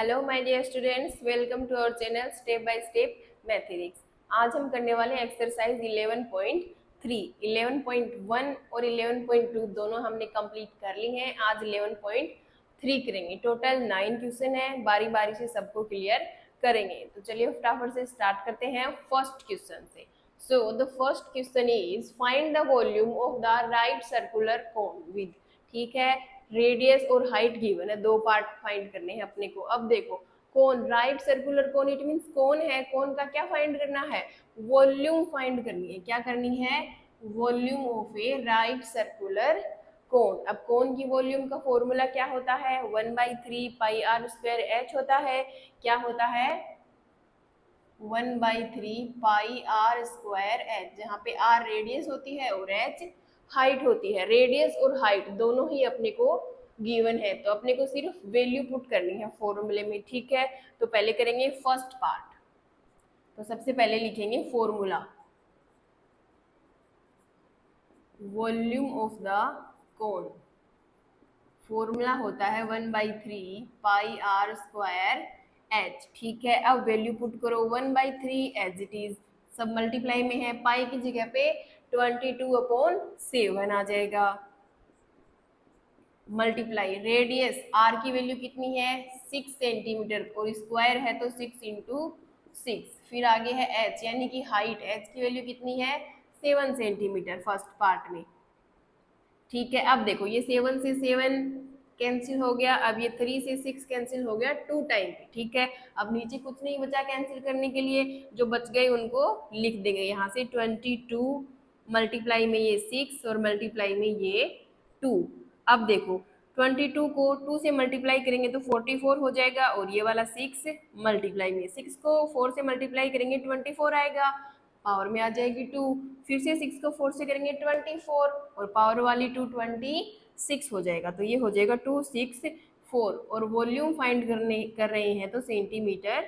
Hello my dear students, welcome to our channel step by step mathematics. आज हम करने वाले हैं एक्सरसाइज 11.3। 11.1 और 11.2 दोनों हमने कंप्लीट कर ली हैं। आज 11.3 करेंगे। टोटल 9 क्वेश्चन है, बारी बारी से सबको क्लियर करेंगे। तो चलिए फटाफट से स्टार्ट करते हैं फर्स्ट क्वेश्चन से। So the first question is find the volume of the right circular cone with, ठीक है, रेडियस और हाइट गिवन है। दो पार्ट फाइंड करने हैं अपने को। अब देखो, कौन right circular cone, it means कौन है, कौन का क्या फाइंड करना है, वॉल्यूम फाइंड करनी है। क्या करनी है, volume of A right circular cone. अब कोन की वॉल्यूम का फॉर्मूला क्या होता है, 1/3 पाई आर स्क्वायर एच होता है। क्या होता है, 1/3 पाई आर स्क्वायर एच, जहाँ पे आर रेडियस होती है और एच हाइट होती है। रेडियस और हाइट दोनों ही अपने को गिवन है, तो अपने को सिर्फ वैल्यू पुट करनी है फॉर्मूले में, ठीक है। तो पहले करेंगे फर्स्ट पार्ट। तो सबसे पहले लिखेंगे formula, volume of the cone. Formula होता है 1/3 पाई आर स्क्वायर एच, ठीक है। अब वैल्यू पुट करो, 1/3 एज इट इज, सब मल्टीप्लाई में है, पाई की जगह पे 22/7 आ जाएगा। मल्टीप्लाई रेडियस, आर की वैल्यू कितनी है 6 सेंटीमीटर और स्क्वायर है तो 6 इंटू 6। फिर आगे है एच यानी कि हाइट, एच की वैल्यू कितनी है 7 सेंटीमीटर फर्स्ट पार्ट में, ठीक है। अब देखो ये 7 से 7 कैंसिल हो गया, अब ये 3 से 6 कैंसिल हो गया 2 टाइम, ठीक है। अब नीचे कुछ नहीं बचा कैंसिल करने के लिए, जो बच गए उनको लिख देंगे यहाँ से। 22 मल्टीप्लाई में ये 6 और मल्टीप्लाई में ये 2। अब देखो 22 को 2 से मल्टीप्लाई करेंगे तो 44 हो जाएगा, और ये वाला 6 मल्टीप्लाई में, 6 को 4 से मल्टीप्लाई करेंगे 24 आएगा, पावर में आ जाएगी 2। फिर से 6 को 4 से करेंगे 24 और पावर वाली 2 26 हो जाएगा, तो ये हो जाएगा 264। और वॉल्यूम फाइंड कर रहे हैं तो सेंटीमीटर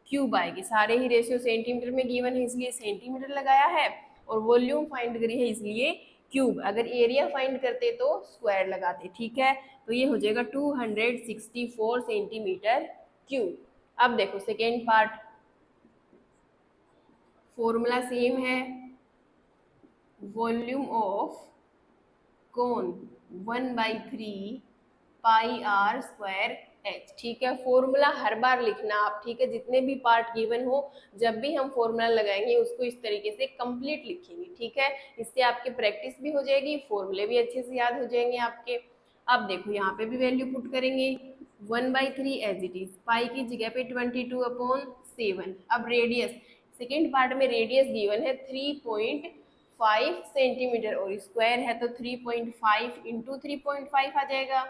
क्यूब आएगी। सारे ही रेशियो सेंटीमीटर में गिवन है इसलिए सेंटीमीटर लगाया है, और वॉल्यूम फाइंड करी है इसलिए क्यूब। अगर एरिया फाइंड करते तो स्क्वायर लगाते, ठीक है। तो ये हो जाएगा 264 सेंटीमीटर क्यूब। अब देखो सेकेंड पार्ट, फॉर्मूला सेम है, volume of cone 1/3 pi r square h, ठीक है। फॉर्मूला हर बार लिखना आप, ठीक है। जितने भी पार्ट गिवन हो, जब भी हम फॉर्मूला लगाएंगे उसको इस तरीके से कंप्लीट लिखेंगे, ठीक है। इससे आपकी प्रैक्टिस भी हो जाएगी, फॉर्मूले भी अच्छे से याद हो जाएंगे आपके। अब देखो यहाँ पे भी वैल्यू पुट करेंगे, 1/3 एज इट इज, पाई की जगह पे 22/7। अब रेडियस, सेकेंड पार्ट में रेडियस गिवन है 3.5 सेंटीमीटर और स्क्वायर है तो 3.5 इंटू 3.5 आ जाएगा,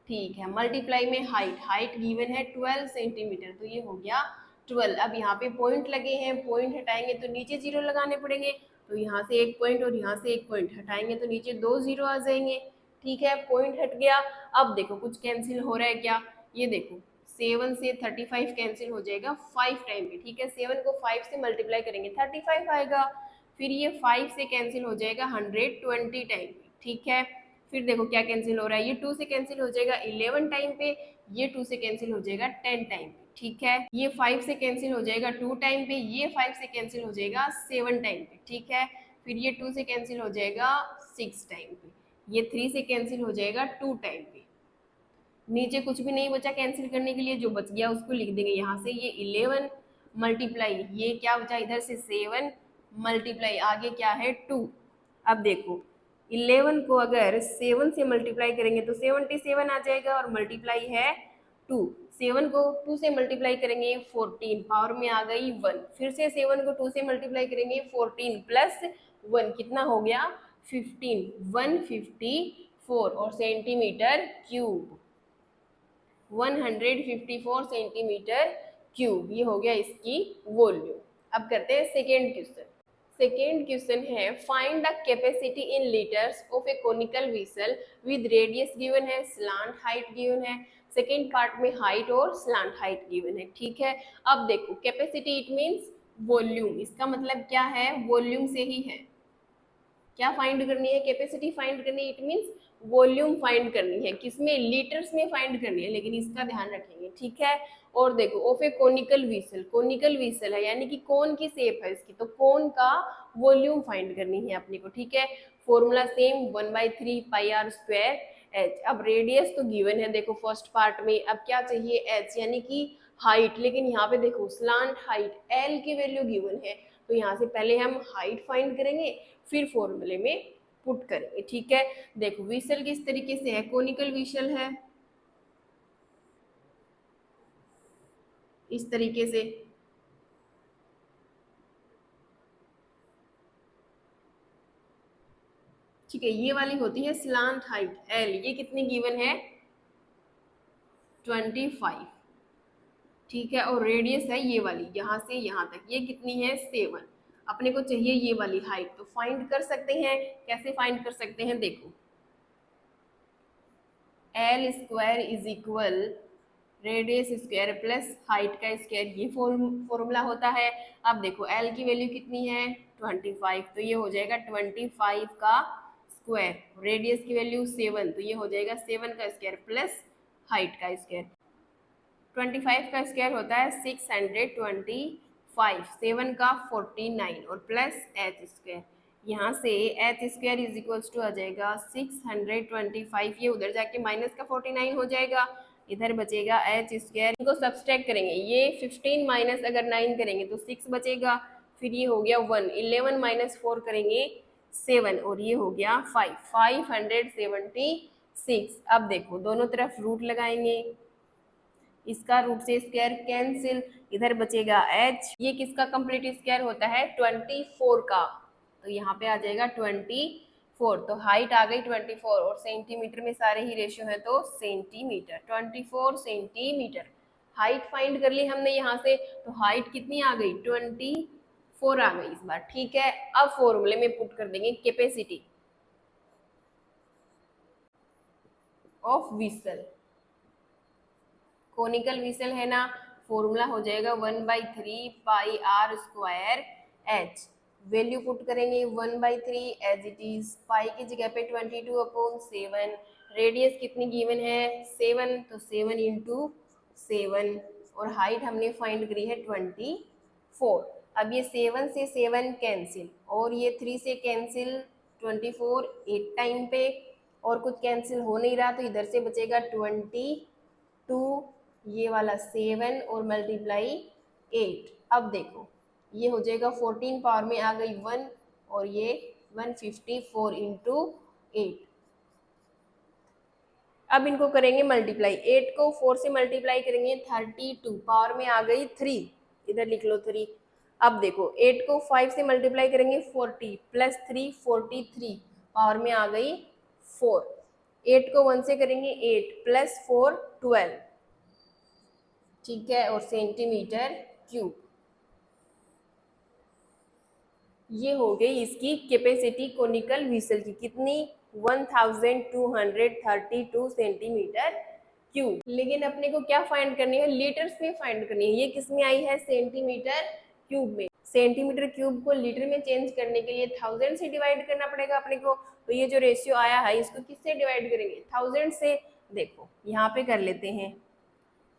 ठीक है। मल्टीप्लाई में हाइट, हाइट गिवन है 12 सेंटीमीटर तो ये हो गया 12। अब यहाँ पे पॉइंट लगे हैं, पॉइंट हटाएंगे तो नीचे जीरो लगाने पड़ेंगे, तो यहाँ से एक पॉइंट और यहाँ से एक पॉइंट हटाएंगे तो नीचे 2 जीरो आ जाएंगे, ठीक है। पॉइंट हट गया। अब देखो कुछ कैंसिल हो रहा है क्या, ये देखो 7 से 35 कैंसिल हो जाएगा 5 टाइम पे, ठीक है। 7 को 5 से मल्टीप्लाई करेंगे 35 आएगा। फिर ये 5 से कैंसिल हो जाएगा 120 टाइम पे, ठीक है। फिर देखो क्या कैंसिल हो रहा है, ये 2 से कैंसिल हो जाएगा 11 टाइम पे, ये 2 से कैंसिल हो जाएगा 10 टाइम पे, ठीक है। ये 5 से कैंसिल हो जाएगा 2 टाइम पे, ये 5 से कैंसिल हो जाएगा 7 टाइम पे, ठीक है। फिर ये 2 से कैंसिल हो जाएगा 6 टाइम पे, ये 3 से कैंसिल हो जाएगा 2 टाइम पे। नीचे कुछ भी नहीं बचा कैंसिल करने के लिए, जो बच गया उसको लिख देंगे यहाँ से। ये 11 मल्टीप्लाई, ये क्या बचा इधर से 7 मल्टीप्लाई, आगे क्या है 2। अब देखो 11 को अगर 7 से मल्टीप्लाई करेंगे तो 77 आ जाएगा, और मल्टीप्लाई है 2। 7 को 2 से मल्टीप्लाई करेंगे 14, पावर में आ गई 1। फिर से 7 को 2 से मल्टीप्लाई करेंगे 14 प्लस 1 कितना हो गया 15, 154 और सेंटीमीटर क्यूब 154 सेंटीमीटर क्यूब, ये हो गया इसकी वॉल्यूम। अब करते हैं सेकेंड क्वेश्चन। सेकेंड क्वेश्चन है find the capacity in litres of A conical vessel with radius given है, स्लांट हाइट गिवन है। सेकेंड पार्ट में हाइट और स्लांट हाइट गिवन है, ठीक है। अब देखो कैपेसिटी इट मींस वॉल्यूम, इसका मतलब क्या है, वॉल्यूम से ही है। क्या फाइंड करनी है, कैपेसिटी फाइंड करनी, इट मींस वॉल्यूम फाइंड करनी है, किसमें, लीटर्स में फाइंड करनी है, लेकिन इसका ध्यान रखेंगे, ठीक है। और देखो of A conical whistle, conical vessel है यानी कि कोन की शेप है इसकी, तो कोन का वॉल्यूम फाइंड करनी है अपने को, ठीक है। Formula same 1/3 pi r square h. अब रेडियस तो गिवन है देखो फर्स्ट पार्ट में, अब क्या चाहिए, एच यानी कि हाइट, लेकिन यहाँ पे देखो स्लांट हाइट एल की वैल्यू गिवन है, तो यहाँ से पहले हम हाइट फाइंड करेंगे फिर फॉर्मूले में पुट करेंगे, ठीक है। देखो व्हीसल किस तरीके से है, कोनिकल व्हीसल है इस तरीके से, ठीक है। ये वाली होती है स्लांट हाइट एल, ये कितनी गिवन है 25, ठीक है। और रेडियस है ये वाली यहाँ से यहाँ तक, ये कितनी है 7। अपने को चाहिए ये वाली हाइट, तो फाइंड कर सकते हैं, कैसे फाइंड कर सकते हैं, देखो L square is equal radius square plus height का स्क्वायर, ये फॉर्मूला होता है। अब देखो एल की वैल्यू कितनी है 25, तो ये हो जाएगा 25 का स्क्वायर, रेडियस की वैल्यू 7, तो ये हो जाएगा 7 का स्क्वायर प्लस हाइट का स्क्वायर। 25 का स्क्वायर होता है 625, 7 का 49 और प्लस एच स्क्वायर, यहाँ से h square is equals to आ जाएगा 625, ये उधर जाके माइनस का 49 हो जाएगा, इधर बचेगा एच स्क्वायर, इनको सब्सट्रैक्ट करेंगे, ये 15 माइनस अगर 9 करेंगे तो 6 बचेगा, फिर ये हो गया 1, 11 माइनस 4 करेंगे 7 और ये हो गया 5, 576। अब देखो दोनों तरफ रूट लगाएंगे, इसका रूट से स्क्वायर कैंसिल, इधर बचेगा h, ये किसका कंप्लीट स्क्वायर होता है 24 का, तो यहाँ पे आ जाएगा 24, तो हाइट आ गई 24 और सेंटीमीटर में सारे ही रेशियो है तो सेंटीमीटर, 24 सेंटीमीटर हाइट फाइंड कर ली हमने यहाँ से, तो हाइट कितनी आ गई 24 आ गई इस बार, ठीक है। अब फॉर्मूले में पुट कर देंगे capacity of vessel, conical vessel है ना, फॉर्मूला हो जाएगा 1/3 pi r square h, value put करेंगे 1/3 एज इट इज, पाई की जगह पे 22/7, रेडियस कितनी गिवन है 7, तो 7 इंटू 7 और हाइट हमने फाइंड करी है 24। अब ये 7 से 7 कैंसिल और ये 3 से कैंसिल, 24 8 टाइम पे और कुछ कैंसिल हो नहीं रहा, तो इधर से बचेगा 22, ये वाला 7 और मल्टीप्लाई 8। अब देखो ये हो जाएगा 14 पावर में आ गई 1 और ये 154 इंटू 8। अब इनको करेंगे मल्टीप्लाई, 8 को 4 से मल्टीप्लाई करेंगे 32 पावर में आ गई 3, इधर लिख लो 3। अब देखो 8 को 5 से मल्टीप्लाई करेंगे 40 प्लस 3 43 पावर में आ गई 4, 8 को 1 से करेंगे 8 प्लस 4 12, ठीक है, और सेंटीमीटर क्यूब। ये हो गई इसकी कैपेसिटी कोनिकल व्हीसल की, कितनी 1232 सेंटीमीटर क्यूब। लेकिन अपने को क्या फाइंड करनी है, लीटर्स में फाइंड करनी है, ये किस में आई है सेंटीमीटर क्यूब में। सेंटीमीटर क्यूब को लीटर में चेंज करने के लिए 1000 से डिवाइड करना पड़ेगा अपने को, तो ये जो रेशियो आया है इसको किससे डिवाइड करेंगे 1000 से। देखो यहाँ पे कर लेते हैं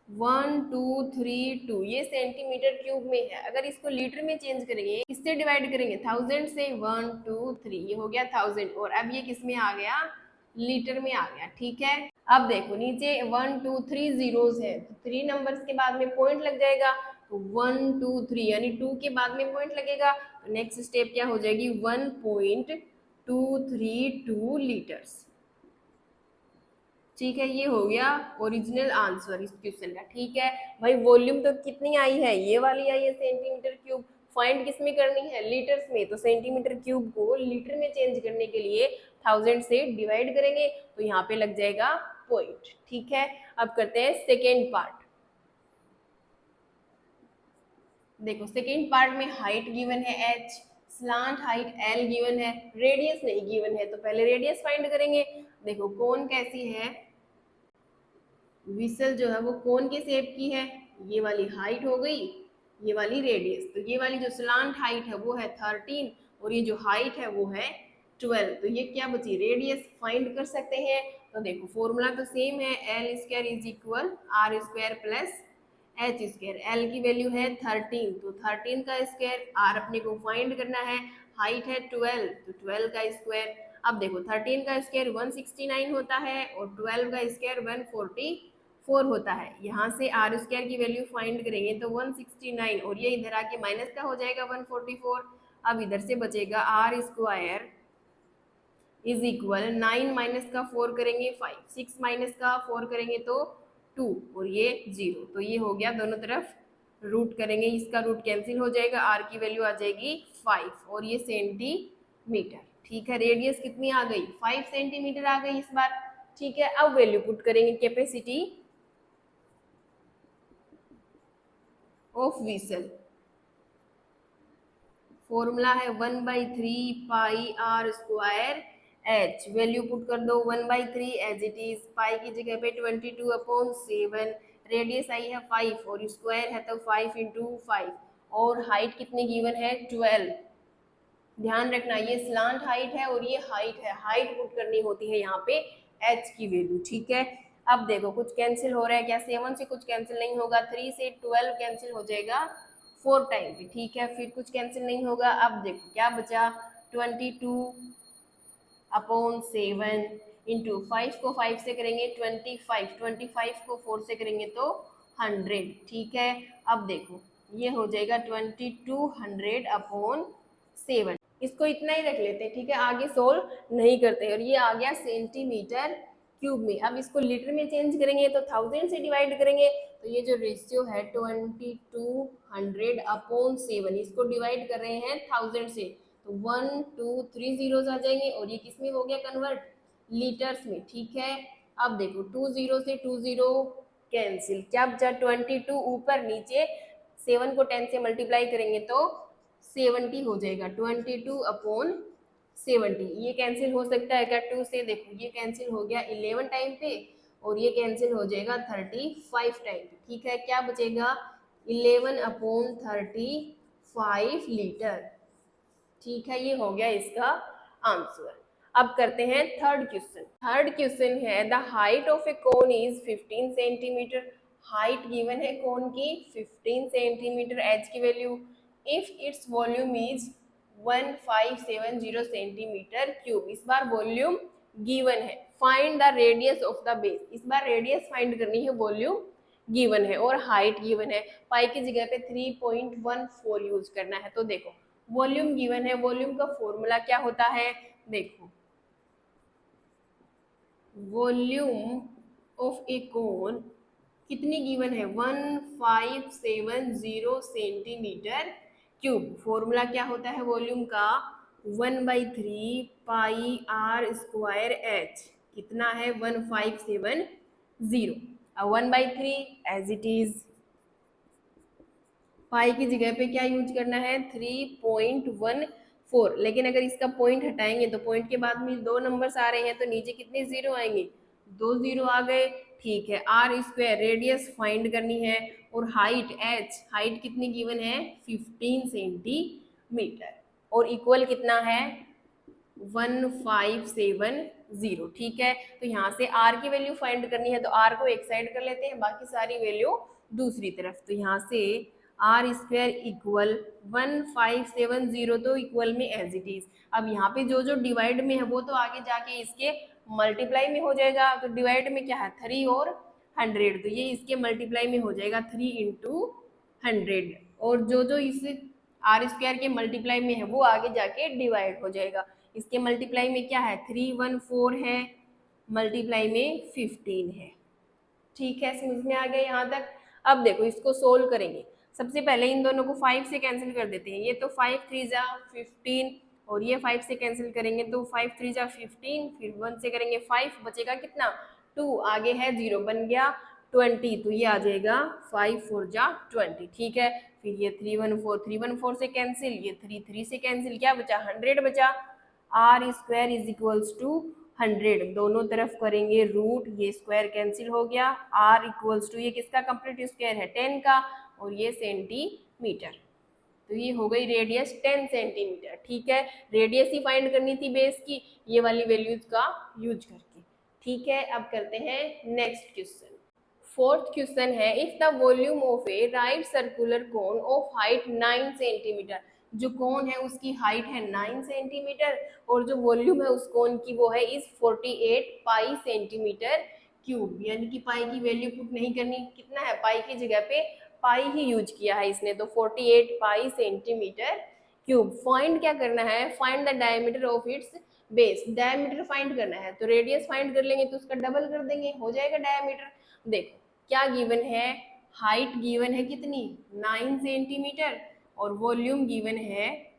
1 2 3 2, ये सेंटीमीटर क्यूब में है, अगर इसको लीटर में चेंज करेंगे किससे डिवाइड करेंगे 1000 से, 1 2 3, ये हो गया 1000 और अब ये किस में आ गया लीटर में आ गया, ठीक है। अब देखो नीचे 1 2 3 जीरोस है, तो 3 नंबर्स के बाद में पॉइंट लग जाएगा, तो 1 2 3 यानी 2 के बाद में पॉइंट लगेगा, तो नेक्स्ट स्टेप क्या हो जाएगी 1.232 लीटर्स, ठीक है। ये हो गया ओरिजिनल आंसर इस क्वेश्चन का, ठीक है भाई। वॉल्यूम तो कितनी आई है, ये वाली आई है सेंटीमीटर क्यूब, फाइंड किस में करनी है लीटर्स में, तो सेंटीमीटर क्यूब को लीटर में चेंज करने के लिए 1000 से डिवाइड करेंगे, तो यहाँ पे लग जाएगा पॉइंट, ठीक है। अब करते हैं सेकेंड पार्ट। देखो सेकेंड पार्ट में हाइट गिवन है h, slant height l given है, रेडियस नहीं गिवन है, तो पहले रेडियस फाइंड करेंगे। देखो कोन कैसी है, व्हीसल जो है वो कोन के शेप की है, ये वाली हाइट हो गई, ये वाली रेडियस, तो ये वाली जो स्लांट हाइट है वो है 13 और ये जो हाइट है वो है 12। तो ये क्या बची, रेडियस फाइंड कर सकते हैं। तो देखो फॉर्मूला तो सेम है, L square is equal r square plus H square. L की वैल्यू है 13, तो 13 का स्क्वायर, आर अपने को फाइंड करना है, हाइट है 12, तो 12 का स्क्वायर। अब देखो 13 का स्क्वायर 169 होता है और 12 का स्क्वायर 144 होता है। यहाँ से आर स्क्वायर की वैल्यू फाइंड करेंगे तो 169 और ये इधर आके माइनस का हो जाएगा 144। अब इधर से बचेगा r square is equal 9 minus का 4 करेंगे 5, 6 माइनस का 4 करेंगे तो 2 और ये 0। तो ये हो गया, दोनों तरफ रूट करेंगे, इसका रूट कैंसिल हो जाएगा, आर की वैल्यू आ जाएगी 5 और ये सेंटीमीटर। ठीक है, रेडियस कितनी आ गई, 5 सेंटीमीटर आ गई इस बार। ठीक है, अब वैल्यू पुट करेंगे कैपेसिटी ऑफ व्हीसल। फॉर्मूला है 1/3 pi r square h. Value put कर दो 1/3 एज इट इज, पाई की जगह पे 22/7, रेडियस आई है 5 और स्क्वायर है तो 5 इंटू 5 और हाइट कितनी गिवन है 12। ध्यान रखना ये स्लांट हाइट है और ये हाइट है, हाइट पुट करनी होती है यहाँ पे एच की वैल्यू। ठीक है, अब देखो कुछ कैंसिल हो रहा है क्या, 7 से कुछ कैंसिल नहीं होगा, 3 से 12 कैंसिल हो जाएगा 4 टाइम पे। ठीक है, फिर कुछ कैंसिल नहीं होगा। अब देखो क्या बचा, 22/7 इंटू 5 को 5 से करेंगे 25, 25 को 4 से करेंगे तो 100। ठीक है, अब देखो ये हो जाएगा 2200/7। इसको इतना ही रख लेते हैं। ठीक है, आगे सोल्व नहीं करते। और ये आ गया सेंटीमीटर क्यूब में। अब इसको लीटर में चेंज करेंगे तो 1000 से डिवाइड करेंगे, तो ये जो रेशियो है 2200/7, इसको डिवाइड कर रहे हैं 1000 से, तो 1 2 3 जीरोस आ जाएंगे और ये किस में हो गया कन्वर्ट, लीटर्स में। ठीक है, अब देखो 20 से 20 कैंसिल, क्या बचा 22, ऊपर नीचे 7 को 10 से मल्टीप्लाई करेंगे तो 70 हो जाएगा, 22/70। ये कैंसिल हो सकता है क्या 2 से, देखो ये कैंसिल हो गया 11 टाइम पे और ये कैंसिल हो जाएगा 35 टाइम पे। ठीक है, क्या बचेगा 11/35 लीटर। ठीक है, ये हो गया इसका आंसर। अब करते हैं थर्ड क्वेश्चन। थर्ड क्वेश्चन है the height of a cone is 15 centimetre. Height given है कोन की 15 सेंटीमीटर, एच की value, if its volume is 1570 centimetre cube. इस बार वॉल्यूम गिवन है, find the radius of the base. इस बार radius find करनी है, वॉल्यूम गिवन है और हाइट गिवन है, पाई की जगह पे 3.14 यूज करना है। तो देखो वॉल्यूम गिवन है, वॉल्यूम का फॉर्मूला क्या होता है, देखो वॉल्यूम ऑफ ए कोन कितनी गिवन है 1570 सेंटीमीटर क्यूब। फॉर्मूला क्या होता है वॉल्यूम का, 1/3 पाई आर स्क्वायर एच, कितना है 1570, 1/3 एज इट इज, पाई की जगह पे क्या यूज करना है 3.14, लेकिन अगर इसका पॉइंट हटाएंगे तो पॉइंट के बाद में 2 नंबर्स आ रहे हैं तो नीचे कितने जीरो आएंगे, 2 जीरो आ गए। ठीक है, आर स्क्वायर रेडियस फाइंड करनी है और हाइट एच, हाइट कितनी गिवन है 15 सेंटीमीटर और इक्वल कितना है 1570। ठीक है, तो यहाँ से आर की वैल्यू फाइंड करनी है तो आर को एक साइड कर लेते हैं, बाकी सारी वैल्यू दूसरी तरफ। तो यहाँ से आर स्क्वायर इक्वल 1570 तो इक्वल में एज इट इज। अब यहाँ पे जो जो डिवाइड में है वो तो आगे जाके इसके मल्टीप्लाई में हो जाएगा, तो डिवाइड में क्या है 3 और 100, तो ये इसके मल्टीप्लाई में हो जाएगा 3 इंटू 100 और जो जो इस आर स्क्वायर के मल्टीप्लाई में है वो आगे जाके डिवाइड हो जाएगा। इसके मल्टीप्लाई में क्या है 314 है, मल्टीप्लाई में 15 है। ठीक है, समझ में आ गया यहाँ तक। अब देखो इसको सोल्व करेंगे, सबसे पहले इन दोनों को 5 से कैंसिल कर देते हैं, ये तो 5 3 जा 15 और ये 5 से कैंसिल करेंगे तो 5 3 जा 15, फिर 1 से करेंगे 5, बचेगा कितना 2, आगे है 0, बन गया 20, तो ये आ जाएगा 5 4 जा 20। ठीक है, फिर ये 314 से कैंसिल, ये 3 3 से कैंसिल, क्या बचा 100 बचा। R square is equals to 100, दोनों तरफ करेंगे रूट, ये स्क्वायर कैंसिल हो गया, आर इक्वल्स टू ये किसका कंप्लीट स्क्वायर है 10 का और ये सेंटीमीटर। तो ये हो गई रेडियस 10 सेंटीमीटर। ठीक है, रेडियस ही फाइंड करनी थी बेस की, ये वाली वैल्यूज का यूज करके। ठीक है, अब करते हैं नेक्स्ट क्वेश्चन। फोर्थ क्वेश्चन है, if the volume of A right circular cone of height 9 centimetre, जो कोन है उसकी हाइट है 9 सेंटीमीटर और जो वॉल्यूम है उस कोन की वो है इस 48 पाई सेंटीमीटर क्यूब, यानी कि पाई की वैल्यू पुट नहीं करनी, कितना है पाई की जगह पे पाई ही यूज किया है इसने, तो 48 पाई सेंटीमीटर क्यूब। फाइंड क्या करना है, find the diameter of its base, diameter find करना है, तो रेडियस फाइंड कर लेंगे तो उसका डबल कर देंगे, हो जाएगा डायमीटर। देखो क्या गिवन है, हाइट गिवन है कितनी 9 सेंटीमीटर और वॉल्यूम गिवन है,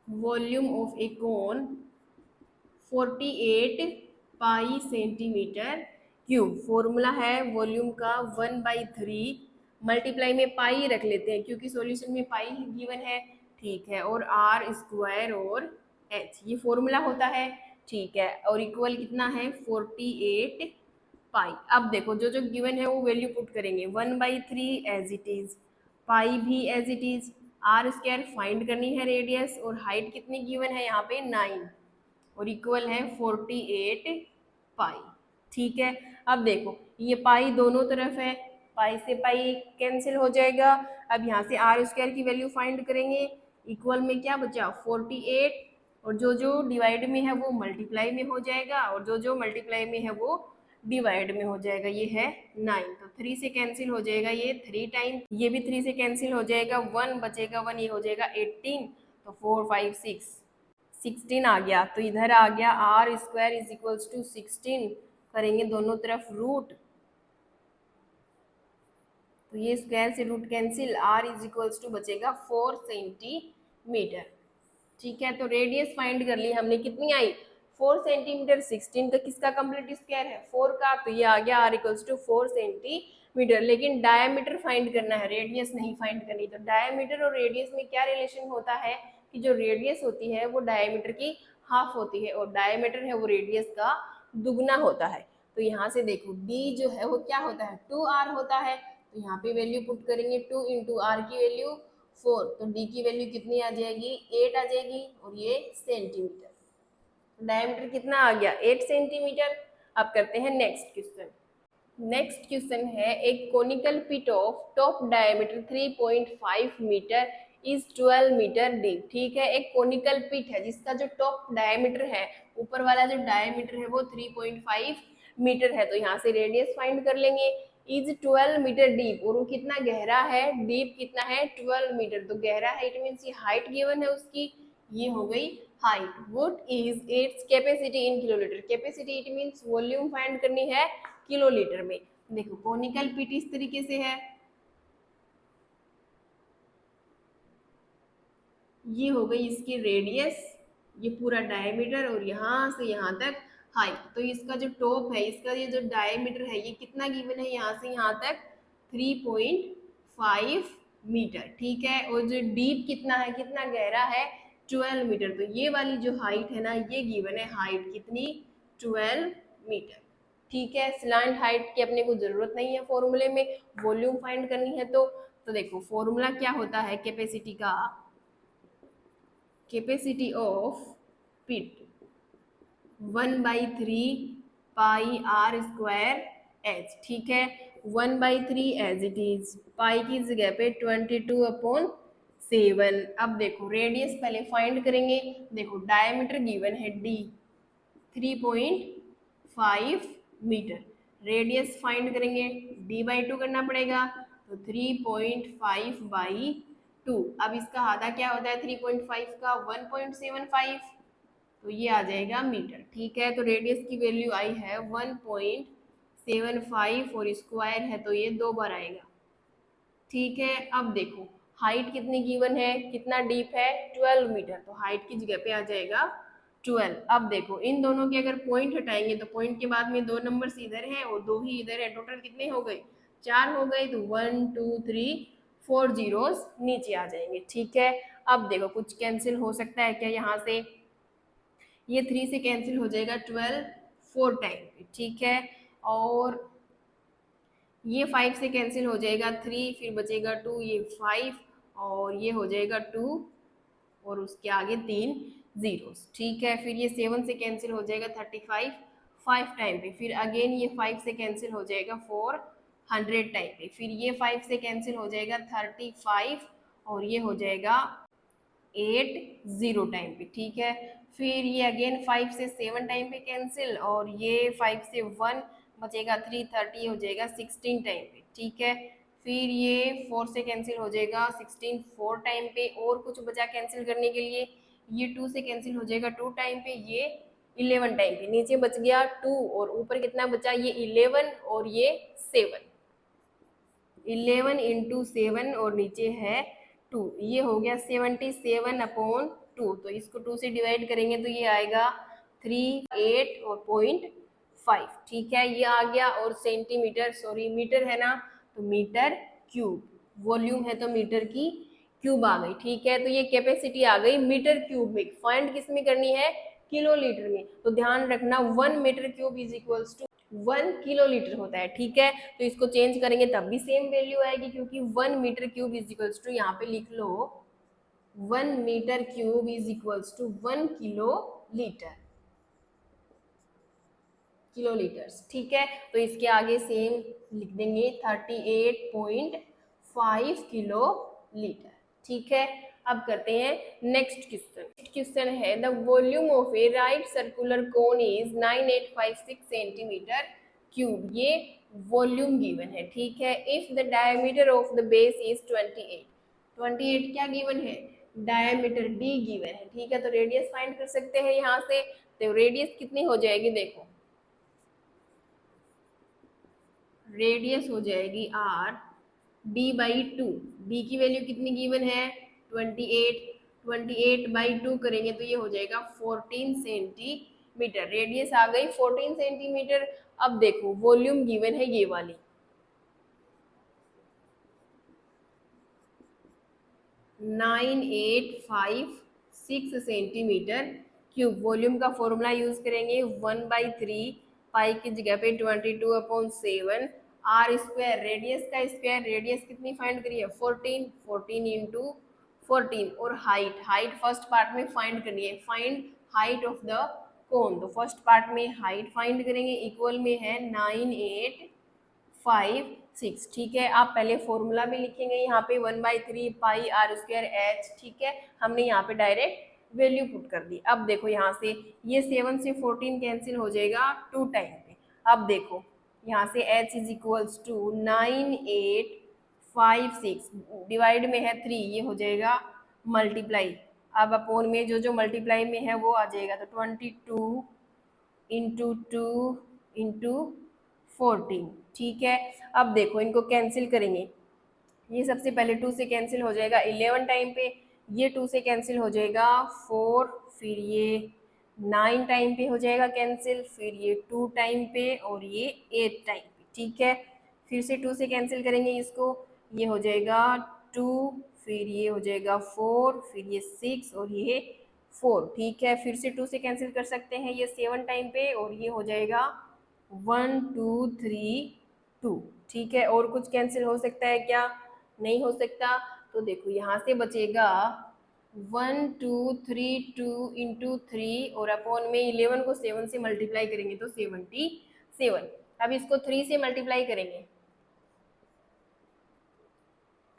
volume of a cone 48 pi centimetre cube. Formula है वॉल्यूम का 1/3 मल्टीप्लाई में पाई रख लेते हैं क्योंकि सॉल्यूशन में पाई ही गिवन है। ठीक है, और आर स्क्वायर और एच ये फॉर्मूला होता है। ठीक है, और इक्वल कितना है 48 पाई। अब देखो जो जो गिवन है वो वैल्यू पुट करेंगे, 1/3 एज इट इज, पाई भी as it is, r square find करनी है रेडियस, और हाइट कितनी गिवन है यहाँ पे 9 और इक्वल है 48 पाई। ठीक है, अब देखो ये पाई दोनों तरफ है, पाई से पाई कैंसिल हो जाएगा। अब यहाँ से आर स्क्वायर की वैल्यू फाइंड करेंगे, इक्वल में क्या बचा 48 और जो जो डिवाइड में है वो मल्टीप्लाई में हो जाएगा और जो जो मल्टीप्लाई में है वो डिवाइड में हो जाएगा, ये है 9, तो 3 से कैंसिल हो जाएगा, ये 3 टाइम, ये भी 3 से कैंसिल हो जाएगा, 1 बचेगा 1, ये हो जाएगा 18, तो 4 5 6 16 आ गया, तो इधर आ गया r square is equals to 16, करेंगे दोनों तरफ रूट, तो ये स्क्वायर से root cancel, r is equals to बचेगा 4 सेंटीमीटर। ठीक है, तो रेडियस फाइंड कर ली हमने, कितनी आई 4 सेंटीमीटर, 16 का किसका कंप्लीट स्क्वायर है 4 का, तो ये आ गया आर इक्वल्स टू 4 सेंटीमीटर। लेकिन डायमीटर फाइंड करना है, रेडियस नहीं फाइंड करनी। तो डायमीटर और रेडियस में क्या रिलेशन होता है कि जो रेडियस होती है वो डायमीटर की हाफ होती है और डायमीटर है वो रेडियस का दुगना होता है। तो यहाँ से देखो d जो है वो क्या होता है 2r होता है, तो यहाँ पे वैल्यू पुट करेंगे 2 इंटू आर की वैल्यू 4, तो d की वैल्यू कितनी आ जाएगी 8 आ जाएगी और ये सेंटीमीटर, डायमीटर कितना आ गया 8 सेंटीमीटर। अब करते हैं नेक्स्ट क्वेश्चन। नेक्स्ट क्वेश्चन है, एक conical pit of top diameter 3.5 metre is 12 metre deep. ठीक है, एक कोनिकल पिट है जिसका जो टॉप डायमीटर है, ऊपर वाला जो डायमीटर है वो 3.5 मीटर है, तो यहाँ से रेडियस फाइंड कर लेंगे, इज 12 मीटर डीप, और वो कितना गहरा है, डीप कितना है 12 मीटर, तो गहरा है इट मीन्स ये हाइट गिवन है उसकी, ये हो गई height. What is its capacity in kilolitre, capacity it means volume find करनी है किलोलीटर में। देखो कोनिकल पिट इस तरीके से है, ये हो गई इसकी रेडियस, ये पूरा डायमीटर और यहाँ से यहाँ तक हाइट, तो इसका जो टॉप है, इसका ये जो डायमीटर है ये कितना गिवन है यहाँ से यहाँ तक 3.5 मीटर। ठीक है, और जो डीप कितना है, कितना गहरा है 12 मीटर, तो ये वाली जो हाइट है ना ये गिवन है, हाइट कितनी 12 मीटर। ठीक है, स्लैंट हाइट की अपने को जरूरत नहीं है फॉर्मूले में, वॉल्यूम फाइंड करनी है तो देखो फॉर्मूला क्या होता है कैपेसिटी का, capacity of pit 1/3 pi r square h. ठीक है, 1/3 एज इट इज, पाई की जगह पे 22/7। अब देखो रेडियस पहले फाइंड करेंगे, देखो डायमीटर गिवन है d 3.5 मीटर, रेडियस फाइंड करेंगे d/2 करना पड़ेगा, तो 3.5/2, अब इसका आधा क्या होता है 3.5 का 1.75, तो ये आ जाएगा मीटर। ठीक है, तो रेडियस की वैल्यू आई है 1.75 और स्क्वायर है तो ये 2 बार आएगा। ठीक है, अब देखो हाइट कितनी गिवन है, कितना डीप है 12 मीटर, तो हाइट की जगह पे आ जाएगा 12। अब देखो इन दोनों के अगर पॉइंट हटाएंगे तो पॉइंट के बाद में 2 नंबर्स इधर हैं और 2 ही इधर है, टोटल कितने हो गए 4 हो गए, तो 1 2 3 4 जीरोस नीचे आ जाएंगे। ठीक है, अब देखो कुछ कैंसिल हो सकता है क्या, यहाँ से ये 3 से कैंसिल हो जाएगा 12 4 टाइम पे। ठीक है, और ये 5 से कैंसिल हो जाएगा 3, फिर बचेगा 2, ये 5 और ये हो जाएगा 2 और उसके आगे 3 जीरोस, ठीक है। फिर ये 7 से कैंसिल हो जाएगा 35 5 टाइम पे, फिर अगेन ये 5 से कैंसिल हो जाएगा 400 टाइम पे, फिर ये 5 से कैंसिल हो जाएगा 35 और ये हो जाएगा 80 टाइम पे, ठीक है। फिर ये अगेन 5 से 7 टाइम पे कैंसिल और ये 5 से 1 बचेगा 330 हो जाएगा 16 टाइम पे, ठीक है। फिर ये 4 से कैंसिल हो जाएगा 16 4 टाइम पे, और कुछ बचा कैंसिल करने के लिए, ये 2 से कैंसिल हो जाएगा 2 टाइम पे, ये 11 टाइम पे, नीचे बच गया 2 और ऊपर कितना बचा, ये 11 और ये 7, 11 इंटू 7 और नीचे है 2, ये हो गया 77/2, तो इसको 2 से डिवाइड करेंगे तो ये आएगा 38 और 0.5, ठीक है, ये आ गया। और सेंटीमीटर, सॉरी मीटर है ना, तो मीटर क्यूब, वॉल्यूम है तो मीटर की क्यूब आ गई, ठीक है। तो ये कैपेसिटी आ गई मीटर क्यूब में, फाइंड किस में करनी है, किलो लीटर में, तो ध्यान रखना 1 metre cube is equals to 1 kilolitre होता है, ठीक है। तो इसको चेंज करेंगे तब भी सेम वैल्यू आएगी, क्योंकि 1 metre cube is equals to, यहाँ पे लिख लो 1 metre cube is equals to 1 kilolitre, kilolitres, ठीक है। तो इसके आगे सेम लिख देंगे 38.5 किलो लीटर, ठीक है। अब करते हैं नेक्स्ट क्वेश्चन। क्वेश्चन है the volume of A right circular cone is 9856 centimetre cube, ये वॉल्यूम गिवन है, ठीक है। If the diameter of the base is 28 क्या गिवन है, डायमीटर डी गिवन है, ठीक है। तो रेडियस फाइंड कर सकते हैं यहाँ से, तो रेडियस कितनी हो जाएगी, देखो रेडियस हो जाएगी r d/2, d की वैल्यू कितनी गिवन है 28, 28/2 करेंगे तो ये हो जाएगा 14 सेंटीमीटर, रेडियस आ गई 14 सेंटीमीटर। अब देखो वॉल्यूम गिवन है ये वाली 9856 सेंटीमीटर क्यूब, वॉल्यूम का फॉर्मूला यूज करेंगे 1/3 पाई की जगह पे 22/7 आर स्क्वायर, रेडियस का स्क्वायर, रेडियस कितनी फाइंड करी है 14, 14 इंटू 14, और हाइट, हाइट फर्स्ट पार्ट में फाइंड करनी है, फाइंड हाइट ऑफ द कोन, तो फर्स्ट पार्ट में हाइट फाइंड करेंगे, इक्वल में है 9856, ठीक है। आप पहले फॉर्मूला भी लिखेंगे यहाँ पे 1/3 पाई आर स्क्वायर एच, ठीक है, हमने यहाँ पे डायरेक्ट वैल्यू पुट कर दी। अब देखो यहाँ से ये 7 से 14 कैंसिल हो जाएगा 2 टाइम पे, अब देखो यहाँ से h is equals to 9856 divide में है 3, ये हो जाएगा मल्टीप्लाई, अब अपोन में जो जो मल्टीप्लाई में है वो आ जाएगा, तो 22 इंटू 2 इंटू 14, ठीक है। अब देखो इनको कैंसिल करेंगे, ये सबसे पहले 2 से कैंसिल हो जाएगा 11 टाइम पे, ये 2 से कैंसिल हो जाएगा 4, फिर ये 9 टाइम पे हो जाएगा कैंसिल, फिर ये 2 टाइम पे और ये 8 टाइम पे, ठीक है। फिर से 2 से कैंसिल करेंगे इसको, ये हो जाएगा 2, फिर ये हो जाएगा 4, फिर ये 6 और ये 4, ठीक है। फिर से 2 से कैंसिल कर सकते हैं ये 7 टाइम पे और ये हो जाएगा 1 2 3 2, ठीक है। और कुछ कैंसिल हो सकता है क्या, नहीं हो सकता, तो देखो यहाँ से बचेगा 1 2 3 2 इंटू 3 और अपॉन में 11 को 7 से मल्टीप्लाई करेंगे तो 77। अब इसको 3 से मल्टीप्लाई करेंगे,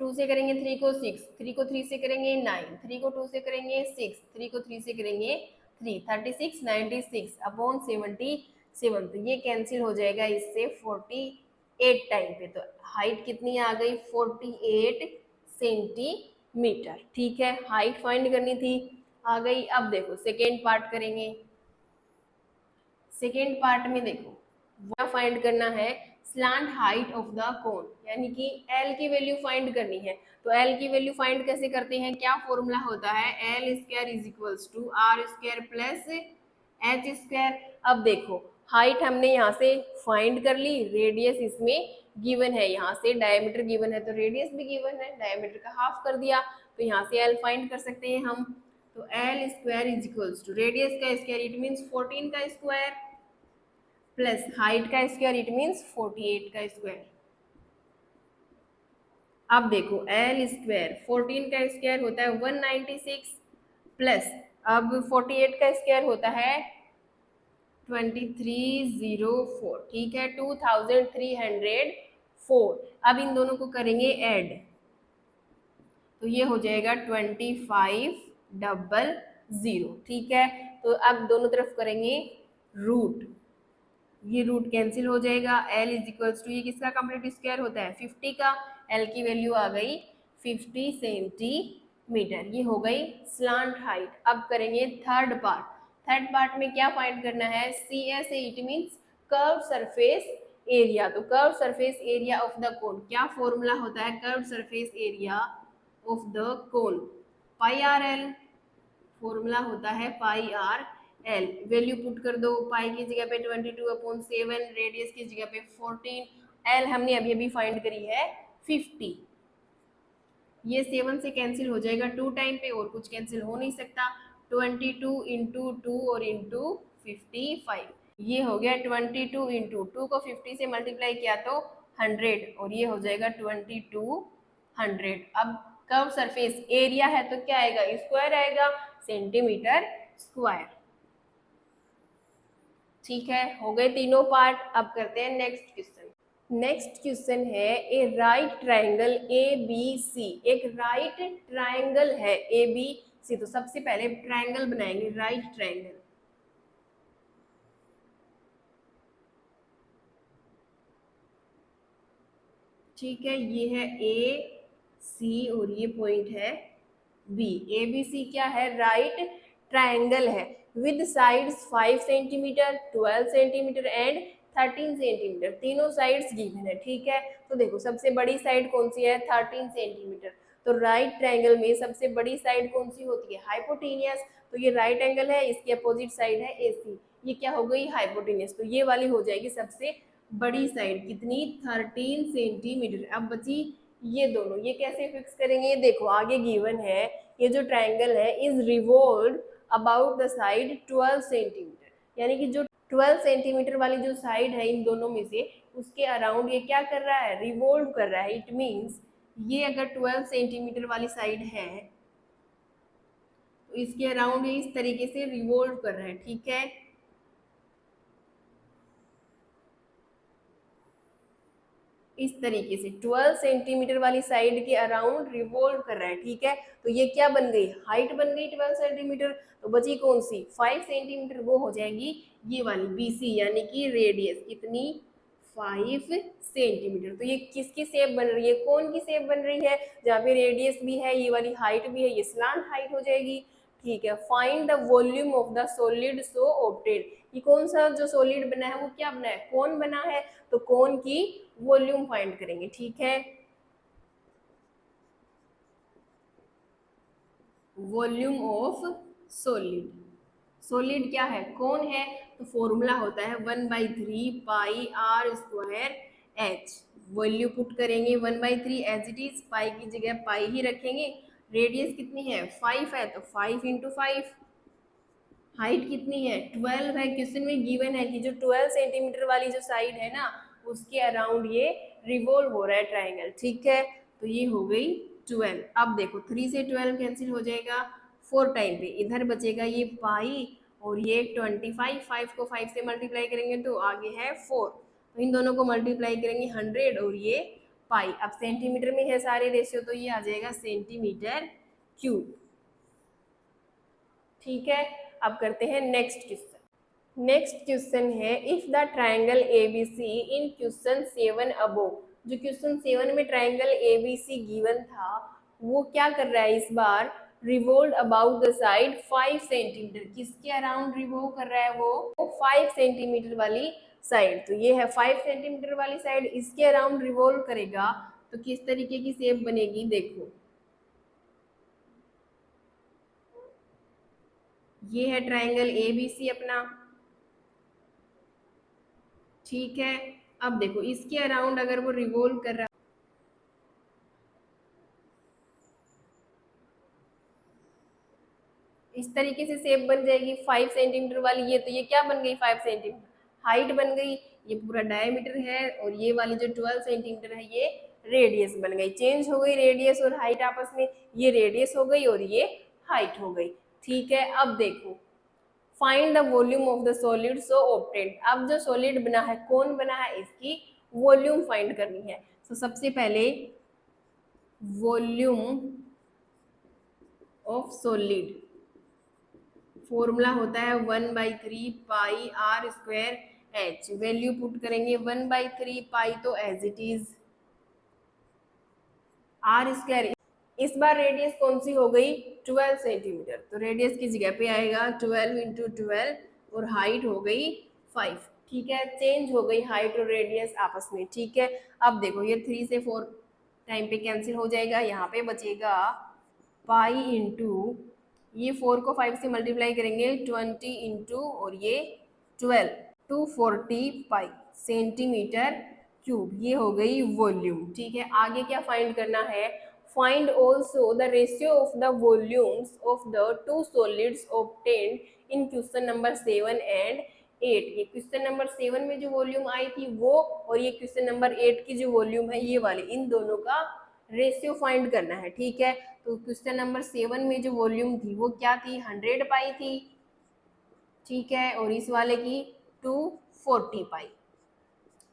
2 से करेंगे 3 को 6, 3 को 3 से करेंगे 9, 3 को 2 से करेंगे 6, 3 को 3 से करेंगे 3, 36 96 अपॉन 77, तो ये कैंसिल हो जाएगा इससे 48 टाइम पे, तो हाइट कितनी आ गई 48 सेंटीमीटर, ठीक है। हाइट फाइंड करनी थी, आ गई। अब देखो सेकेंड पार्ट करेंगे, सेकेंड पार्ट में देखो वो फाइंड करना है स्लांट हाइट ऑफ द कोन, यानी कि एल की वैल्यू फाइंड करनी है, तो एल की वैल्यू फाइंड कैसे करते हैं, क्या फॉर्मूला होता है, L square is equals to are square plus H square. अब देखो हाइट हमने यहाँ से फाइंड कर ली, रेडियस इसमें गिवन है, यहाँ से डायमीटर गिवन है तो रेडियस भी गिवन है, डायमीटर का हाफ कर दिया, तो यहाँ से एल फाइंड कर सकते हैं हम, तो l square is equals to radius का स्क्वायर इट मीन्स 14 का स्क्वायर प्लस हाइट का स्क्वायर इट मीन्स 48 का स्क्वायर, अब देखो एल स्क्वायर 14 का स्क्वायर होता है 196 प्लस अब 48 का स्क्वायर होता है 2304, ठीक है 2304। अब इन दोनों को करेंगे ऐड तो ये हो जाएगा 2500, ठीक है। तो अब दोनों तरफ करेंगे रूट, ये रूट कैंसिल हो जाएगा। L इज इक्वल्स टू ये किसका कंप्लीट स्क्वायर होता है 50 का, L की वैल्यू आ गई 50 सेंटीमीटर, ये हो गई स्लांट हाइट। अब करेंगे थर्ड पार्ट। थर्ड पार्ट में क्या फाइंड करना है, CSA it means curve surface area. तो curve surface area of the cone, क्या फॉर्मूला होता है curve surface area of the cone, pi r l, formula होता है pi r l. Value put कर दो, पाई की जगह पे 22/7, रेडियस की जगह पे 14, एल हमने अभी अभी फाइंड करी है 50। ये 7 से कैंसिल हो जाएगा 2 टाइम पे, और कुछ कैंसिल हो नहीं सकता। 22 इंटू 2 और इंटू 55, ये हो गया 22 इंटू 2 को 50 से मल्टीप्लाई किया तो 100, और ये हो जाएगा 2200। अब कर्व सरफेस एरिया है तो क्या आएगा, स्क्वायर आएगा, सेंटीमीटर स्क्वायर, ठीक है। हो गए तीनों पार्ट। अब करते हैं नेक्स्ट क्वेश्चन। नेक्स्ट क्वेश्चन है a right triangle A B C, एक राइट ट्राइंगल है ए बी सी। तो सबसे पहले ट्राइंगल बनाएंगे, राइट ट्राइंगल, ठीक है। ये है ए सी और ये पॉइंट है बी। ए बी सी क्या है, राइट ट्राइंगल है with sides 5 centimetre, 12 centimetre and 13 centimetre, तीनों साइड्स गिवन है, ठीक है। तो देखो सबसे बड़ी साइड कौन सी है, 13 सेंटीमीटर। तो राइट ट्राइंगल में सबसे बड़ी साइड कौन सी होती है, हाइपोटेनियस। तो ये राइट एंगल है, इसकी अपोजिट साइड है ए सी, ये क्या हो गई हाइपोटेनियस। तो ये वाली हो जाएगी सबसे बड़ी साइड, कितनी 13 सेंटीमीटर। अब बची ये दोनों, ये कैसे फिक्स करेंगे, देखो आगे गिवन है ये जो ट्राइंगल है is revolved about the side 12 centimetre, यानी कि जो 12 सेंटीमीटर वाली जो साइड है इन दोनों में से उसके अराउंड ये क्या कर रहा है, रिवॉल्व कर रहा है। इट मीन्स ये अगर 12 सेंटीमीटर वाली साइड है तो इसके अराउंड ये इस तरीके से रिवॉल्व कर रहा है, ठीक है। इस तरीके से 12 सेंटीमीटर वाली साइड के अराउंड रिवॉल्व कर रहा है, ठीक है। तो ये क्या बन गई, हाइट बन गई 12 सेंटीमीटर। तो बची कौन सी 5 सेंटीमीटर, वो हो जाएगी ये वाली BC, यानी कि रेडियस कितनी 5 सेंटीमीटर। तो ये किसकी शेप बन रही है, कौन की शेप बन रही है, जहाँ पे रेडियस भी है, ये वाली हाइट भी है, ये स्लांट हाइट हो जाएगी, ठीक है। Find the volume of the solid so obtain, ये कौन सा जो सॉलिड बना है वो क्या बना है, कौन बना है। तो कौन की वॉल्यूम फाइंड करेंगे, ठीक है। वॉल्यूम ऑफ सॉलिड, सॉलिड क्या है, कौन है। तो फॉर्मूला होता है 1/3 pi r square h. Value put करेंगे 1/3 एज इट इज, पाई की जगह पाई ही रखेंगे। रेडियस कितनी है 5 है तो 5 इंटू 5। हाइट कितनी है 12 है, क्वेश्चन में गिवन है कि जो 12 सेंटीमीटर वाली जो साइड है ना उसके अराउंड ये रिवॉल्व हो रहा है ट्राइंगल, ठीक है। तो ये हो गई 12। अब देखो 3 से 12 कैंसिल हो जाएगा 4 टाइम पे, इधर बचेगा ये पाई और ये 25। 5 को 5 से मल्टीप्लाई करेंगे तो आगे है 4, तो इन दोनों को मल्टीप्लाई करेंगे 100 और ये पाई। अब सेंटीमीटर में है सारे रेशियो तो ये आ जाएगा सेंटीमीटर क्यूब, ठीक है। अब करते हैं नेक्स्ट क्वेश्चन। नेक्स्ट क्वेश्चन है if the triangle ABC in question 7 above, जो क्वेश्चन 7 में ट्राइंगल ABC गिवन था वो क्या कर रहा है इस बार, revolve about the side 5 centimetre, किसके अराउंड रिवॉल्व कर रहा है वो 5 सेंटीमीटर वाली साइड। तो ये है 5 सेंटीमीटर वाली साइड, इसके अराउंड रिवॉल्व करेगा तो किस तरीके की शेप बनेगी, देखो ये है ट्राइंगल ABC अपना, ठीक है। अब देखो इसके अराउंड अगर वो रिवॉल्व कर रहा, इस तरीके से शेप बन जाएगी 5 सेंटीमीटर वाली ये, तो ये क्या बन गई 5 सेंटीमीटर हाइट बन गई, ये पूरा डायमीटर है, और ये वाली जो 12 सेंटीमीटर है ये रेडियस बन गई, चेंज हो गई रेडियस और हाइट आपस में, ये रेडियस हो गई और ये हाइट हो गई। ठीक है, अब देखो find the volume of the solid so obtained. अब जो सॉलिड बना है, कौन बना है, इसकी वॉल्यूम फाइंड करनी है। तो सबसे पहले वॉल्यूम ऑफ सॉलिड फॉर्मूला होता है 1/3 pi r square h. Value put करेंगे 1/3 पाई तो as it is r square. इस बार रेडियस कौन सी हो गई, 12 सेंटीमीटर, तो रेडियस की जगह पे आएगा 12 इंटू 12 और हाइट हो गई 5। ठीक है, चेंज हो गई हाइट और रेडियस आपस में। ठीक है, अब देखो ये 3 से 4 टाइम पे कैंसिल हो जाएगा, यहाँ पे बचेगा पाई इंटू ये 4 को 5 से मल्टीप्लाई करेंगे 20 इंटू और ये 12 240 पाई सेंटीमीटर क्यूब। ये हो गई वॉल्यूम। ठीक है, आगे क्या फाइंड करना है, find also the ratio of the volumes of the two solids obtained in question number 7 and 8। ये क्वेश्चन नंबर 7 में जो वॉल्यूम आई थी वो, और ये क्वेश्चन नंबर 8 की जो वॉल्यूम है ये वाली, इन दोनों का रेशियो फाइंड करना है। ठीक है, तो क्वेश्चन नंबर 7 में जो वॉल्यूम थी वो क्या थी, 100 पाई थी। ठीक है, और इस वाले की 240 पाई।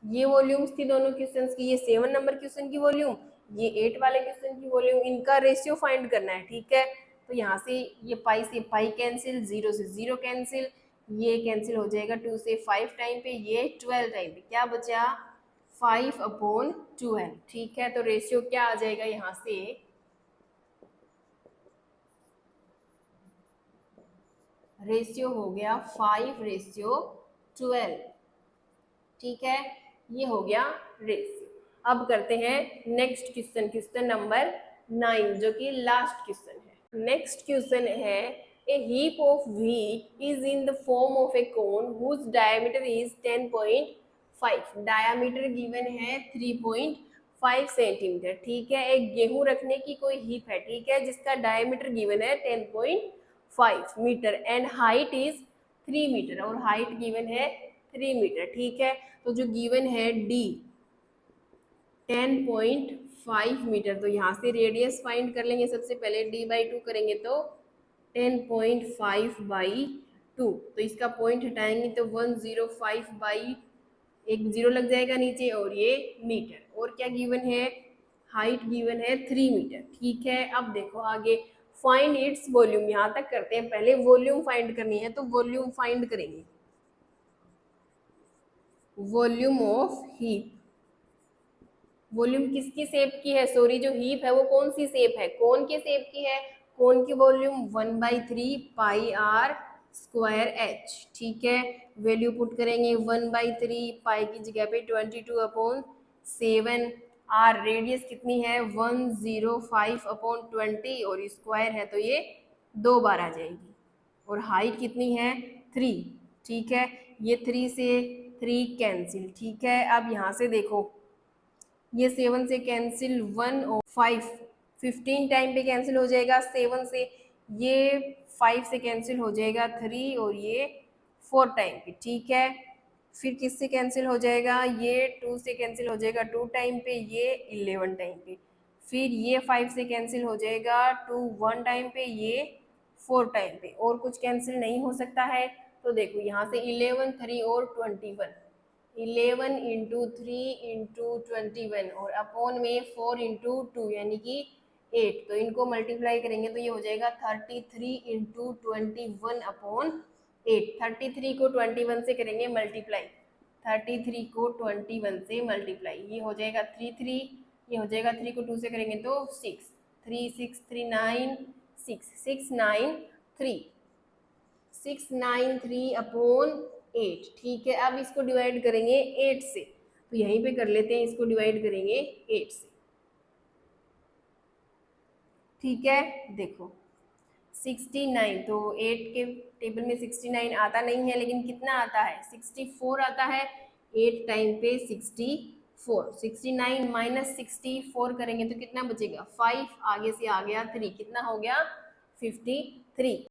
ये वॉल्यूम्स थी दोनों क्वेश्चंस की, ये 7 नंबर क्वेश्चन की वॉल्यूम, ये 8 वाले क्वेश्चन की वॉल्यूम, इनका रेशियो फाइंड करना है। ठीक है, तो यहाँ से ये पाई से पाई कैंसिल, 0 से 0 कैंसिल, ये कैंसिल हो जाएगा 2 से 5 टाइम पे, ये 12 टाइम पे, क्या बचा 5/12। ठीक है, तो रेशियो क्या आ जाएगा यहाँ से, रेशियो हो गया 5/12। ठीक है, ये हो गया रेशियो। अब करते हैं नेक्स्ट क्वेश्चन, क्वेश्चन नंबर 9 जो कि लास्ट क्वेश्चन है। नेक्स्ट क्वेश्चन है a heap of wheat is in the form of a cone whose diameter is 10.5। Diameter given है 3.5 सेंटीमीटर। ठीक है, एक गेहूं रखने की कोई हीप है, ठीक है, जिसका डायमीटर गिवन है 10.5 metre and height is 3 metre, और हाइट गिवन है 3 मीटर। ठीक है, तो जो गिवन है डी 10.5 मीटर, तो यहाँ से रेडियस फाइंड कर लेंगे। सबसे पहले d/2 करेंगे तो 10.5/2, तो इसका पॉइंट हटाएंगे तो 105 बाई, एक जीरो लग जाएगा नीचे, और ये मीटर, और क्या गिवन है, हाइट गिवन है 3 मीटर। ठीक है, अब देखो आगे फाइंड इट्स वॉल्यूम, यहाँ तक करते हैं, पहले वॉल्यूम फाइंड करनी है, तो वॉल्यूम फाइंड करेंगे, वॉल्यूम ऑफ हीप। वॉल्यूम किसकी शेप की है, सॉरी जो हीप है वो कौन सी शेप है, कोन के शेप की है, कोन की volume 1/3 pi r square h. ठीक है, वैल्यू पुट करेंगे 1/3 पाई की जगह पे 22/7, आर रेडियस कितनी है 105/20, और स्क्वायर है तो ये 2 बार आ जाएगी, और हाइट कितनी है 3। ठीक है, ये 3 से 3 कैंसिल। ठीक है, अब यहाँ से देखो ये 7 से कैंसिल 1 और 5 15 टाइम पे कैंसिल हो जाएगा, 7 से, ये 5 से कैंसिल हो जाएगा 3, और ये 4 टाइम पे। ठीक है, फिर किससे कैंसिल हो जाएगा, ये 2 से कैंसिल हो जाएगा 2 टाइम पे, ये 11 टाइम पे, फिर ये 5 से कैंसिल हो जाएगा 2 1 टाइम पे, ये 4 टाइम पे, और कुछ कैंसिल नहीं हो सकता है। तो देखो यहाँ से 11 3 और 21, 11 इंटू 3 इंटू 21 और अपॉन में 4 इंटू 2 यानी कि 8, तो इनको मल्टीप्लाई करेंगे तो ये हो जाएगा 33 इंटू 21/8। 33 को 21 से करेंगे मल्टीप्लाई, 33 को 21 से मल्टीप्लाई, ये हो जाएगा 3 ये हो जाएगा 3 को 2 से करेंगे तो 6, 3 6 3 9 6 6 9 3 693/8। ठीक है, अब इसको डिवाइड करेंगे 8 से, तो यहीं पे कर लेते हैं, इसको डिवाइड करेंगे 8 से। ठीक है, देखो 69, तो 8 के टेबल में 69 आता नहीं है, लेकिन कितना आता है 64 आता है, 8 टाइम पे 64, 69 माइनस 64 करेंगे तो कितना बचेगा 5, आगे से आ गया 3, कितना हो गया 53,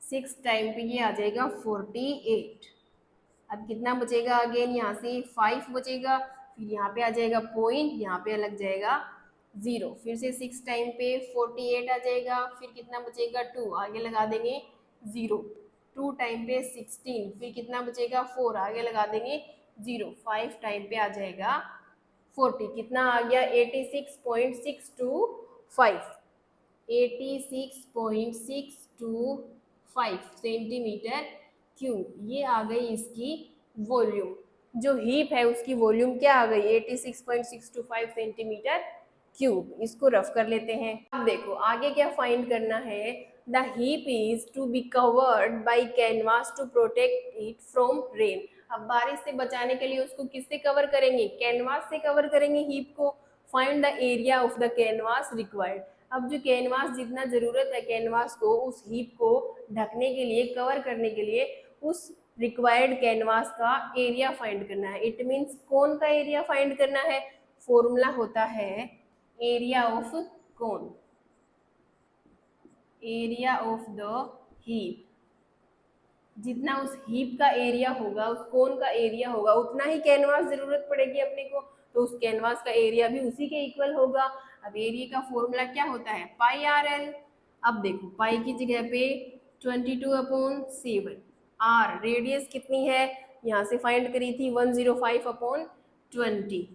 6 टाइम पे ये आ जाएगा 48। अब कितना बचेगा, अगेन यहाँ से 5 बचेगा, फिर यहाँ पे आ जाएगा पॉइंट, यहाँ पे लग जाएगा 0, फिर से 6 टाइम पे 48 आ जाएगा, फिर कितना बचेगा 2, आगे लगा देंगे 0, 2 टाइम पे 16, फिर कितना बचेगा 4, आगे लगा देंगे 0, 5 टाइम पे आ जाएगा 40, कितना आ गया 86.625, 86.625 सेंटीमीटर क्यूब। ये आ गई इसकी वॉल्यूम। जो हीप है उसकी वॉल्यूम क्या आ गई 86.625 सेंटीमीटर क्यूब। इसको रफ कर लेते हैं। अब देखो आगे क्या फाइंड करना है। The heap is to be covered by canvas to protect it from rain. अब बारिश से बचाने के लिए उसको किससे कवर करेंगे, कैनवास से कवर करेंगे हीप को। Find the area of the canvas required. अब जो कैनवास जितना जरूरत है कैनवास को उस हीप को ढकने के लिए, कवर करने के लिए, उस रिक्वायर्ड कैनवास का एरिया फाइंड करना है। इट मीन्स कोन का एरिया फाइंड करना है। फॉर्मूला होता है area of cone, area of the heap. जितना उस हीप का एरिया होगा, उस कोन का एरिया होगा, उतना ही कैनवास जरूरत पड़ेगी अपने को, तो उस कैनवास का एरिया भी उसी के इक्वल होगा। अब एरिया का फॉर्मूला क्या होता है, पाई आर एल। अब देखो पाई की जगह पे 22/7, आर रेडियस कितनी है, यहाँ से फाइंड करी थी 105/20,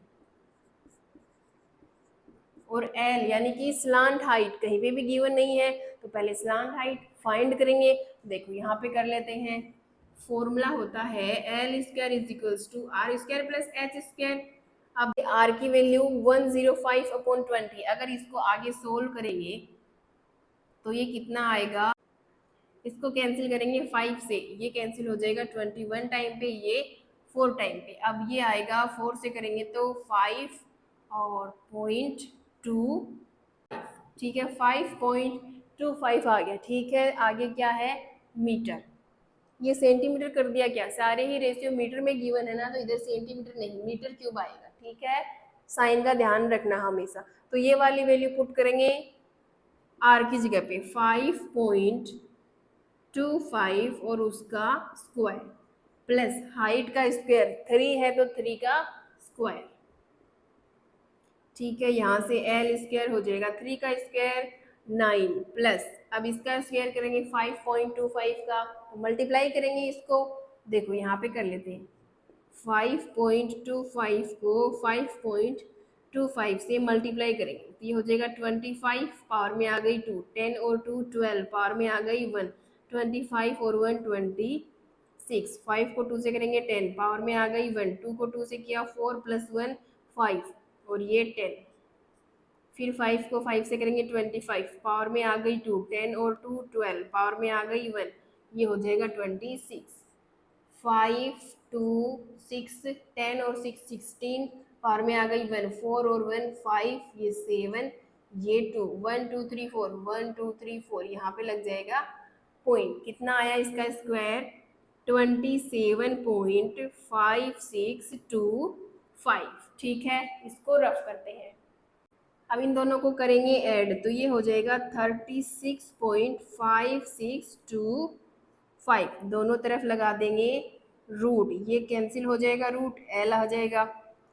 और एल यानी कि स्लांट हाइट कहीं पे भी गिवन नहीं है, तो पहले स्लांट हाइट फाइंड करेंगे। देखो यहाँ पे कर लेते हैं। फॉर्मूला होता है L square is equals to are square plus H square. अब आर की वैल्यू 105/20, अगर इसको आगे सोल्व करेंगे तो ये कितना आएगा, इसको कैंसिल करेंगे 5 से, ये कैंसिल हो जाएगा 21 टाइम पे, ये 4 टाइम पे। अब ये आएगा 4 से करेंगे तो 5 और 0.2, ठीक है 5.25 आ गया। ठीक है आगे क्या है, मीटर। ये सेंटीमीटर कर दिया क्या, सारे ही रेशियो मीटर में गिवन है ना, तो इधर सेंटीमीटर नहीं मीटर क्यूब आएगा। ठीक है, साइन का ध्यान रखना हमेशा। तो ये वाली वैल्यू पुट करेंगे आर की जगह पे 5.25 और उसका स्क्वायर प्लस हाइट का स्क्वायर 3 है तो 3 का स्क्वायर। ठीक है, यहाँ से एल स्क्वायर हो जाएगा 3 का स्क्वायर 9 प्लस, अब इसका स्क्वायर करेंगे 5.25 का, तो मल्टीप्लाई करेंगे इसको। देखो यहाँ पे कर लेते हैं 5.25 को 5.25 से मल्टीप्लाई करेंगे तो ये हो जाएगा 25, पावर में आ गई 2, 10 और 2 12, पावर में आ गई 1, 25 और 1 26, 5 को 2 से करेंगे 10, पावर में आ गई 1, 2 को 2 से किया 4 प्लस 1 5 और ये 10, फिर 5 को 5 से करेंगे 25, पावर में आ गई 2, 10 और 2 12, पावर में आ गई 1, ये हो जाएगा 26, 5 2 6 10 और 6 16, पावर में आ गई 1, 4 और 1 5, ये 7, ये 2, 1 2 3 4, 1 2 3 4, यहाँ पे लग जाएगा पॉइंट। कितना आया इसका स्क्वायर 27.5625। ठीक है, इसको रफ करते हैं। अब इन दोनों को करेंगे ऐड तो ये हो जाएगा 36.5625, दोनों तरफ लगा देंगे रूट, ये कैंसिल हो जाएगा, रूट एल आ जाएगा,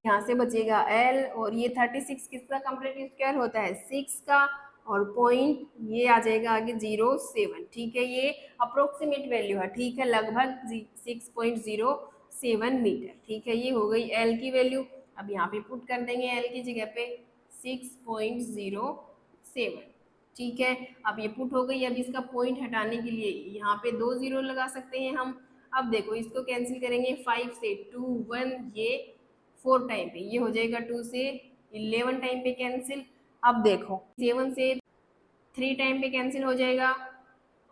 यहाँ से बचेगा एल, और ये 36 किसका कंप्लीट स्क्वायर होता है 6 का, और पॉइंट ये आ जाएगा आगे 07। ठीक है, ये अप्रोक्सीमेट वैल्यू है। ठीक है, लगभग 6.07 मीटर। ठीक है, ये हो गई एल की वैल्यू। अब यहाँ पे पुट कर देंगे एल की जगह पे 6.07। ठीक है, अब ये पुट हो गई। अब इसका पॉइंट हटाने के लिए यहाँ पे 2 0 लगा सकते हैं हम। अब देखो इसको कैंसिल करेंगे 5 से 2 1, ये 4 टाइम पे, ये हो जाएगा 2 से 11 टाइम पे कैंसिल। अब देखो 7 से 3 टाइम पे कैंसिल हो जाएगा,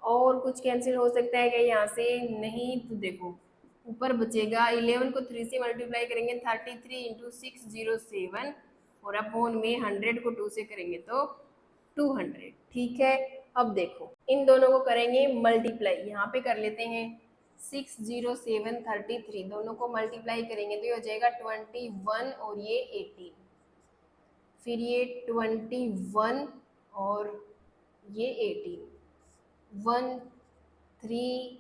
और कुछ कैंसिल हो सकता है क्या यहाँ से, नहीं, तो देखो ऊपर बचेगा 11 को 3 से मल्टीप्लाई करेंगे 33 × 607, और अपॉन में 100 को 2 से करेंगे तो 200। ठीक है, अब देखो इन दोनों को करेंगे मल्टीप्लाई, यहाँ पे कर लेते हैं 60733, दोनों को मल्टीप्लाई करेंगे तो ये हो जाएगा 21 और ये 18, फिर ये 21 और ये 18, 1 3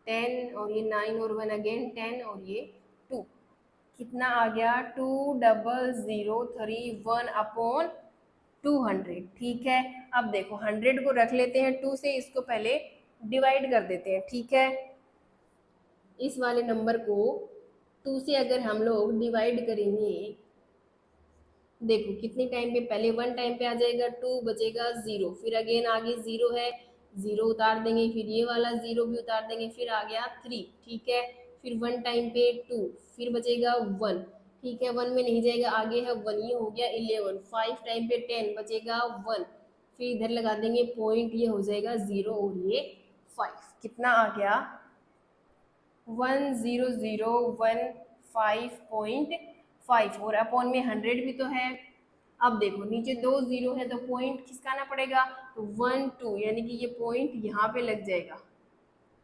10 और ये 9 और 1 अगेन 10 और ये 2। कितना आ गया 20031/200, ठीक है। अब देखो 100 को रख लेते हैं 2 से, इसको पहले डिवाइड कर देते हैं, ठीक है। इस वाले नंबर को 2 से अगर हम लोग डिवाइड करेंगे, देखो कितने टाइम पे, पहले 1 टाइम पे आ जाएगा 2, बचेगा 0, फिर अगेन आगे 0 है, 0 उतार देंगे, फिर ये वाला 0 भी उतार देंगे, फिर आ गया 3, ठीक है। फिर 1 टाइम पे 2, फिर बचेगा 1, ठीक है। 1 में नहीं जाएगा, आगे है 1, ये हो गया 11, 5 टाइम पे 10, बचेगा 1, फिर इधर लगा देंगे पॉइंट, ये हो जाएगा 0 और ये 5, कितना आ गया 10015.5, और अपॉन में 100 भी तो है। अब देखो नीचे 2 0 है तो पॉइंट खिसकाना पड़ेगा, तो 1 2, यानी कि ये पॉइंट यहाँ पे लग जाएगा,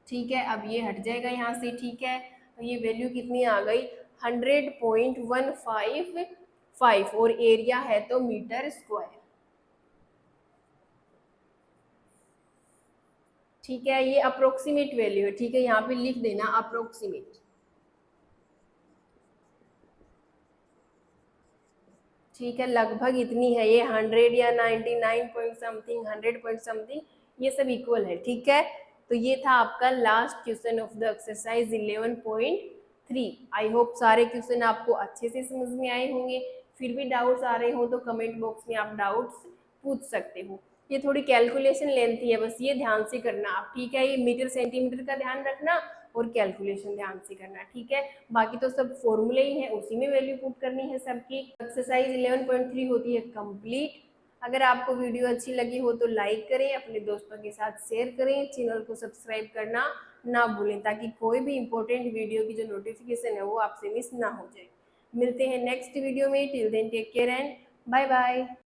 ठीक है। अब ये हट जाएगा यहाँ से, ठीक है। तो ये वैल्यू कितनी आ गई 100.155, और एरिया है तो मीटर स्क्वायर, ठीक है। ये अप्रोक्सीमेट वैल्यू है, ठीक है, यहाँ पे लिख देना अप्रोक्सीमेट, ठीक है। लगभग इतनी है ये, 100 या 99 पॉइंट समथिंग, 100 पॉइंट समथिंग, ये सब इक्वल है, ठीक है। तो ये था आपका last question of the exercise 11.3। I hope सारे क्वेश्चन आपको अच्छे से समझ में आए होंगे। फिर भी डाउट्स आ रहे हो तो कमेंट बॉक्स में आप डाउट्स पूछ सकते हो। ये थोड़ी कैलकुलेशन लेंथी है, बस ये ध्यान से करना आप, ठीक है। ये मीटर सेंटीमीटर का ध्यान रखना और कैलकुलेशन ध्यान से करना, ठीक है। बाकी तो सब फॉर्मूले ही है, उसी में वैल्यू पुट करनी है सबकी। एक्सरसाइज 11.3 होती है कंप्लीट। अगर आपको वीडियो अच्छी लगी हो तो लाइक करें, अपने दोस्तों के साथ शेयर करें, चैनल को सब्सक्राइब करना ना भूलें, ताकि कोई भी इंपॉर्टेंट वीडियो की जो नोटिफिकेशन है वो आपसे मिस ना हो जाए। मिलते हैं नेक्स्ट वीडियो में, till then take care and bye bye.